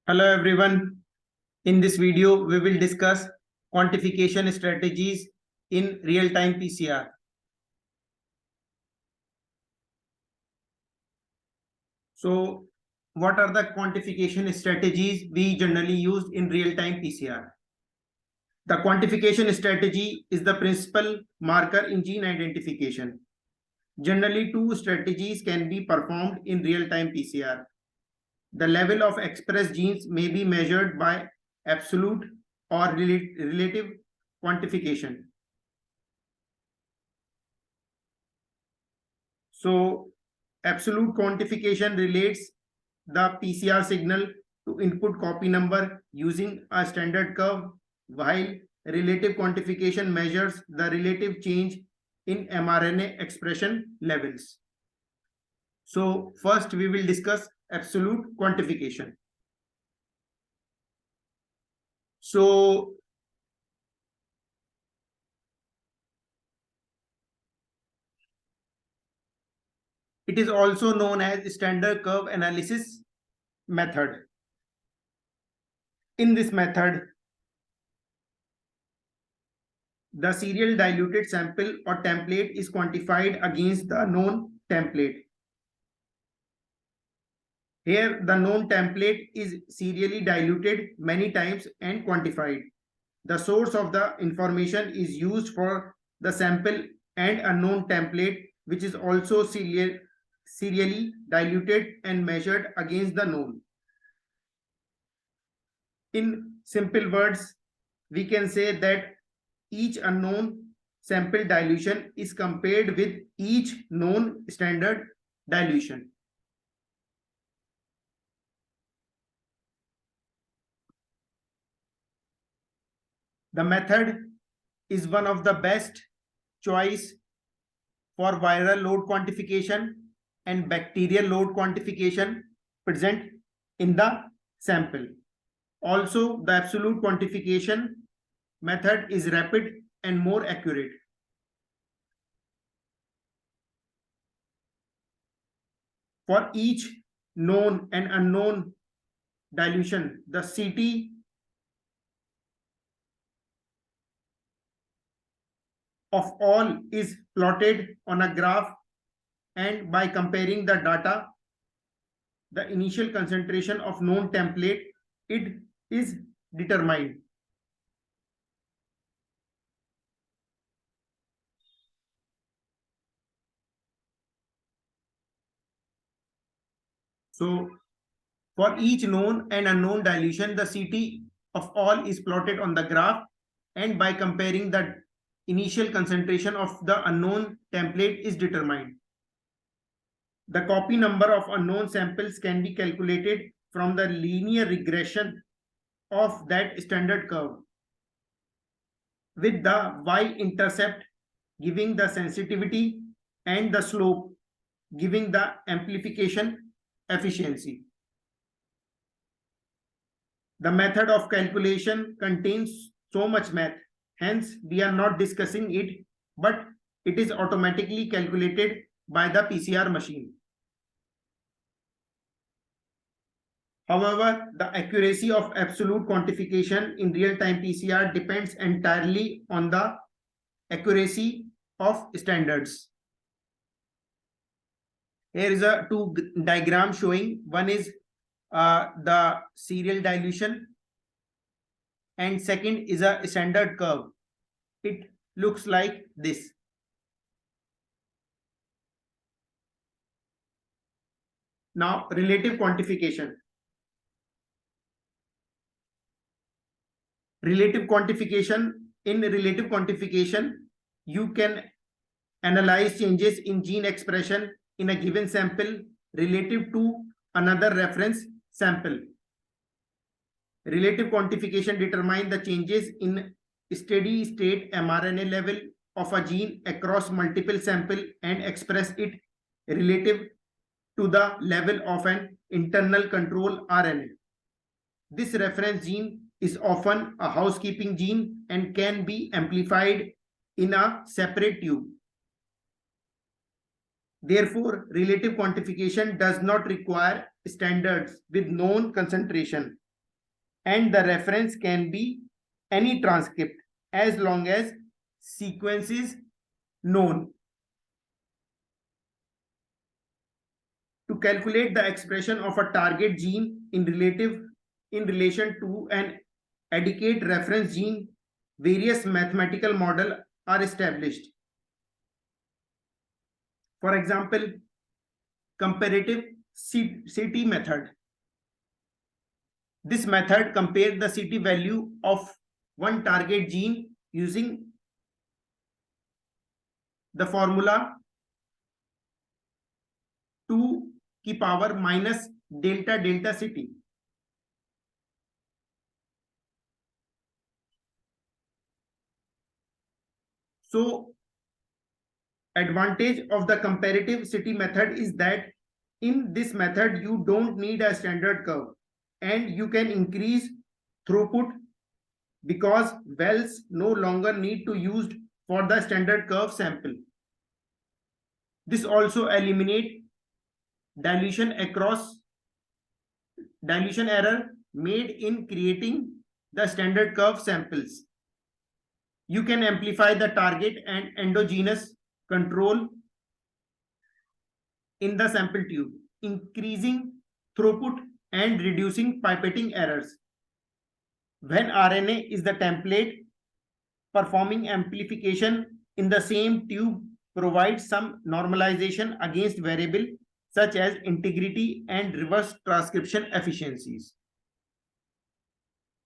Hello everyone. In this video, we will discuss quantification strategies in real-time PCR. So, what are the quantification strategies we generally use in real-time PCR? The quantification strategy is the principal marker in gene identification. Generally, two strategies can be performed in real-time PCR. The level of expressed genes may be measured by absolute or relative quantification. So, absolute quantification relates the PCR signal to input copy number using a standard curve, while relative quantification measures the relative change in mRNA expression levels. So, first we will discuss absolute quantification. So, it is also known as standard curve analysis method. In this method, the serial diluted sample or template is quantified against the known template. Here, the known template is serially diluted many times and quantified. The source of the information is used for the sample and a known template, which is also serially diluted and measured against the known. In simple words, we can say that each unknown sample dilution is compared with each known standard dilution. The method is one of the best choice for viral load quantification and bacterial load quantification present in the sample. Also, the absolute quantification method is rapid and more accurate. For each known and unknown dilution, the CT of all is plotted on a graph, and by comparing the data, the initial concentration of known template, it is determined. So for each known and unknown dilution, the CT of all is plotted on the graph, and by comparing the initial concentration of the unknown template is determined. The copy number of unknown samples can be calculated from the linear regression of that standard curve, with the y-intercept giving the sensitivity and the slope giving the amplification efficiency. The method of calculation contains so much math, hence we are not discussing it, but it is automatically calculated by the PCR machine. However, the accuracy of absolute quantification in real-time PCR depends entirely on the accuracy of standards. Here is a two diagram showing. One is the serial dilution, and second is a standard curve. It looks like this. Now, relative quantification. Relative quantification. In relative quantification, you can analyze changes in gene expression in a given sample relative to another reference sample. Relative quantification determines the changes in steady state mRNA level of a gene across multiple samples and express it relative to the level of an internal control RNA. This reference gene is often a housekeeping gene and can be amplified in a separate tube. Therefore, relative quantification does not require standards with known concentration and the reference can be any transcript as long as sequence is known. To calculate the expression of a target gene in relation to an adequate reference gene, various mathematical models are established. For example, comparative CT method. This method compares the CT value of one target gene using the formula 2 की power minus delta delta CT. So advantage of the comparative CT method is that in this method you don't need a standard curve and you can increase throughput because wells no longer need to use for the standard curve sample. This also eliminates dilution error made in creating the standard curve samples. You can amplify the target and endogenous control in the sample tube, increasing throughput and reducing pipetting errors. When RNA is the template, performing amplification in the same tube provides some normalization against variable such as integrity and reverse transcription efficiencies.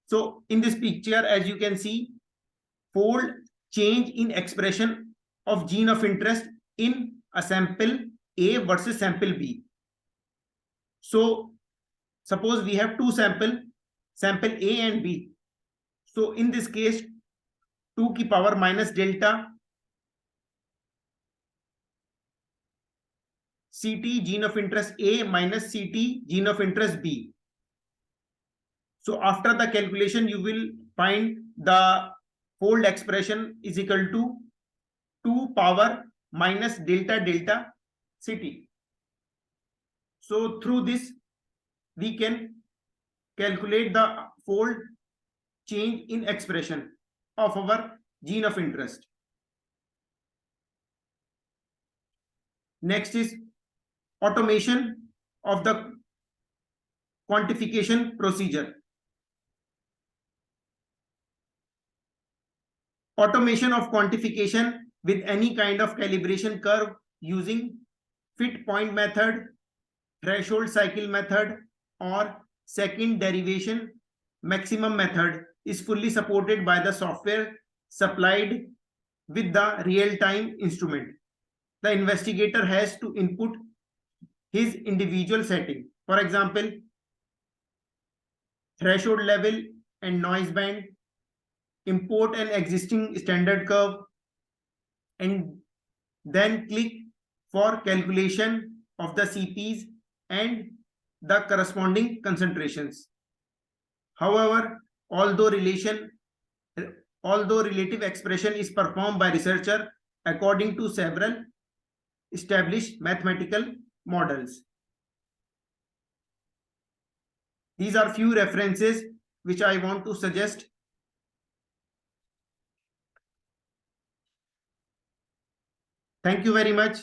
So in this picture, as you can see, fold change in expression of gene of interest in a sample A versus sample B. So suppose we have two sample A and B. So in this case, 2 की power minus delta CT gene of interest A minus CT gene of interest B. So after the calculation, you will find the fold expression is equal to 2 power minus delta delta CT. So through this, we can calculate the fold change in expression of our gene of interest. Next is automation of the quantification procedure. Automation of quantification with any kind of calibration curve using fit point method, threshold cycle method, or second derivation maximum method is fully supported by the software supplied with the real-time instrument. The investigator has to input his individual setting. For example, threshold level and noise band, import an existing standard curve, and then click for calculation of the CPs and the corresponding concentrations. However, although relative expression is performed by researcher according to several established mathematical models. These are few references which I want to suggest. Thank you very much.